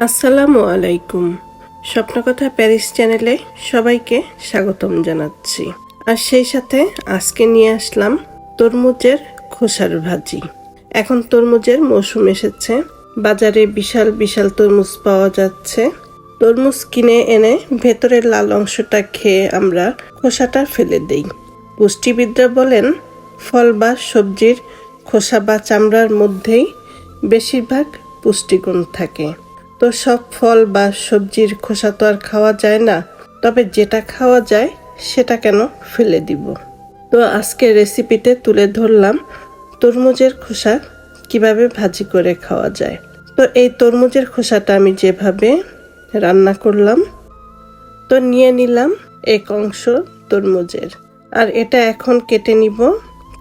আসসালামু আলাইকুম। স্বপ্নকথা প্যারিস চ্যানেলে সবাইকে স্বাগতম জানাচ্ছি। আর সেই সাথে আজকে নিয়ে আসলাম তরমুজের খোসার ভাজি। এখন তরমুজের মৌসুম এসেছে, বাজারে বিশাল বিশাল তরমুজ পাওয়া যাচ্ছে। তরমুজ কিনে এনে ভেতরের লাল অংশটা খেয়ে আমরা খোসাটা ফেলে দেই। পুষ্টিবিদরা বলেন, ফল বা সবজির খোসা বা চামড়ার মধ্যেই বেশিরভাগ পুষ্টিগুণ থাকে। তো সব ফল বা সবজির খোসা তো আর খাওয়া যায় না, তবে যেটা খাওয়া যায় সেটা কেন ফেলে দিব। তো আজকে রেসিপিতে তুলে ধরলাম তরমুজের খোসা কিভাবে ভাজি করে খাওয়া যায়। তো এই তরমুজের খোসাটা আমি যেভাবে রান্না করলাম, তো নিয়ে নিলাম এক অংশ তরমুজের, আর এটা এখন কেটে নিব।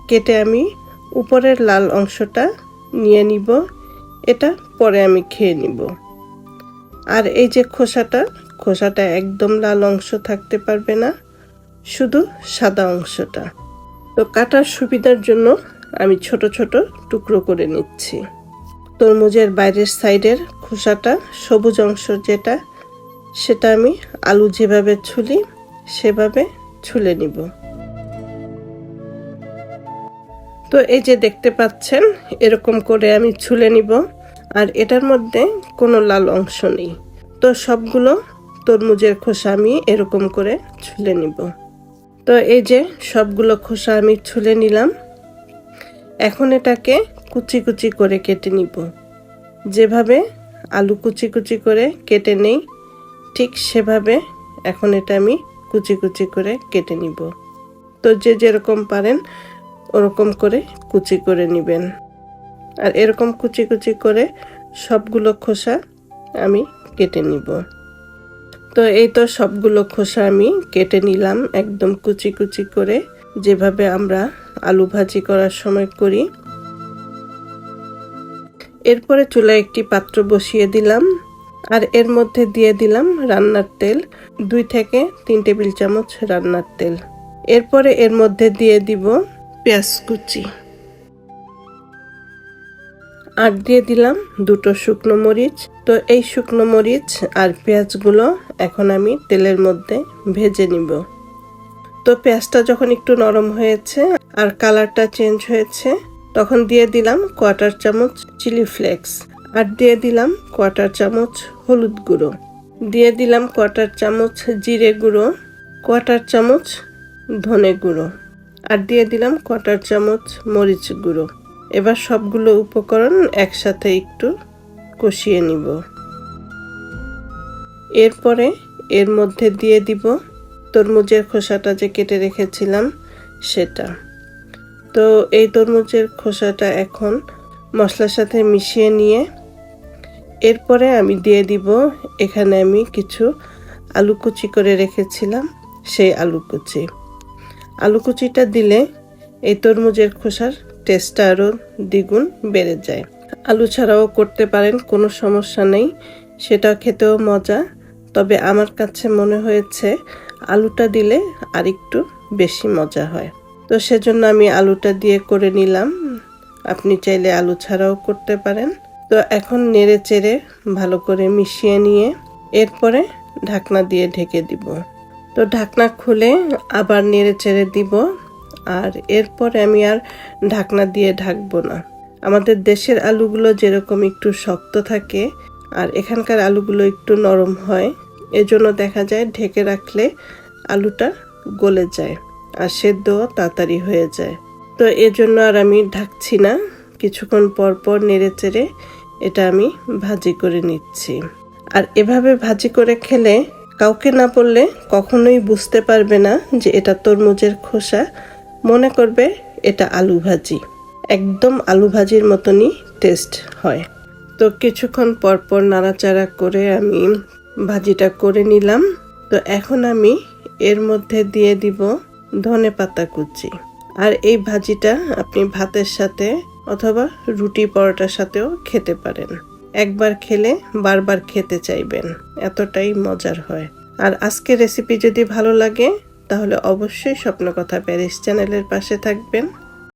কেটে আমি উপরের লাল অংশটা নিয়ে নিব, এটা পরে আমি খেয়ে নিব। আর এই যে খোসাটা একদম লাল অংশ থাকতে পারবে না, শুধু সাদা অংশটা। তো কাটার সুবিধার জন্য আমি ছোট ছোট টুকরো করে নিচ্ছি। তরমুজের বাইরের সাইডের খোসাটা, সবুজ অংশ যেটা, সেটা আমি আলু যেভাবে ছুলি সেভাবে ছুলে নিব। তো এই যে দেখতে পাচ্ছেন, এরকম করে আমি ছুলে নিব। আর এটার মধ্যে কোনো লাল অংশ নেই। তো সবগুলো তরমুজের খোসা আমি এরকম করে ছুলে নিব। তো এই যে সবগুলো খোসা আমি ছুলে নিলাম। এখন এটাকে কুচি কুচি করে কেটে নিব। যেভাবে আলু কুচি কুচি করে কেটে নেই, ঠিক সেভাবে এখন এটা আমি কুচি কুচি করে কেটে নিব। তো যে যেরকম পারেন ওরকম করে কুচি করে নেবেন। আর এরকম কুচি কুচি করে সবগুলো খোসা আমি কেটে নিব। তো এই তো সবগুলো খোসা আমি কেটে নিলাম একদম কুচি কুচি করে, যেভাবে আমরা আলু ভাজি করার সময় করি। এরপরে চুলায় একটি পাত্র বসিয়ে দিলাম, আর এর মধ্যে দিয়ে দিলাম রান্নার তেল, 2 থেকে 3 টেবিল চামচ রান্নার তেল। এরপরে এর মধ্যে দিয়ে দিব পেঁয়াজ কুচি, আর দিয়ে দিলাম 2টো শুকনো মরিচ। তো এই শুকনো মরিচ আর পেঁয়াজগুলো এখন আমি তেলের মধ্যে ভেজে নিব। তো পেঁয়াজটা যখন একটু নরম হয়েছে আর কালারটা চেঞ্জ হয়েছে, তখন দিয়ে দিলাম 1/4 চামচ চিলি ফ্লেক্স, আর দিয়ে দিলাম 1/4 চামচ হলুদ গুঁড়ো, দিয়ে দিলাম 1/4 চামচ জিরে গুঁড়ো, 1/4 চামচ ধনে গুঁড়ো, আর দিয়ে দিলাম 1/4 চামচ মরিচ গুঁড়ো। এবার সবগুলো উপকরণ একসাথে একটু কষিয়ে নিব। এরপরে এর মধ্যে দিয়ে দিব তরমুজের খোসাটা যে কেটে রেখেছিলাম সেটা। তো এই তরমুজের খোসাটা এখন মশলার সাথে মিশিয়ে নিয়ে এরপরে আমি দিয়ে দিব, এখানে আমি কিছু আলু কুচি করে রেখেছিলাম সেই আলু কুচিটা দিলে এই তরমুজের খোসার টেস্টটা আরও দ্বিগুণ বেড়ে যায়। আলু ছাড়াও করতে পারেন, কোনো সমস্যা নেই, সেটা খেতেও মজা। তবে আমার কাছে মনে হয়েছে আলুটা দিলে আরেকটু বেশি মজা হয়। তো সেজন্য আমি আলুটা দিয়ে করে নিলাম। আপনি চাইলে আলু ছাড়াও করতে পারেন। তো এখন নেড়ে চেড়ে ভালো করে মিশিয়ে নিয়ে এরপরে ঢাকনা দিয়ে ঢেকে দিব। তো ঢাকনা খুলে আবার নেড়ে চেড়ে দিব। আর এরপরে আমি আর ঢাকনা দিয়ে ঢাকবো না। আমাদের দেশের আলুগুলো যেরকম একটু শক্ত থাকে, আর এখানকার আলুগুলো একটু নরম হয়, এজন্য দেখা যায় ঢেকে রাখলে আলুটা গলে যায় আর সেদ্ধও তাড়াতাড়ি হয়ে যায়। তো এজন্য আর আমি ঢাকছি না, কিছুক্ষণ পর পর নেড়ে চেড়ে এটা আমি ভাজি করে নিচ্ছি। আর এভাবে ভাজি করে খেলে কাউকে না বললে কখনোই বুঝতে পারবে না যে এটা তরমুজের খোসা, মনে করবে এটা আলু ভাজি। একদম আলু ভাজির মতনই টেস্ট হয়। তো কিছুক্ষণ পর পর নাড়াচাড়া করে আমি ভাজিটা করে নিলাম। তো এখন আমি এর মধ্যে দিয়ে দিব ধনেপাতা কুচি। আর এই ভাজিটা আপনি ভাতের সাথে অথবা রুটি পরোটার সাথেও খেতে পারেন। একবার খেলে বারবার খেতে চাইবেন, এতটাই মজার হয়। আর আজকের রেসিপি যদি ভালো লাগে তাহলে অবশ্যই স্বপ্নকথা প্যারিস চ্যানেলের পাশে থাকবেন।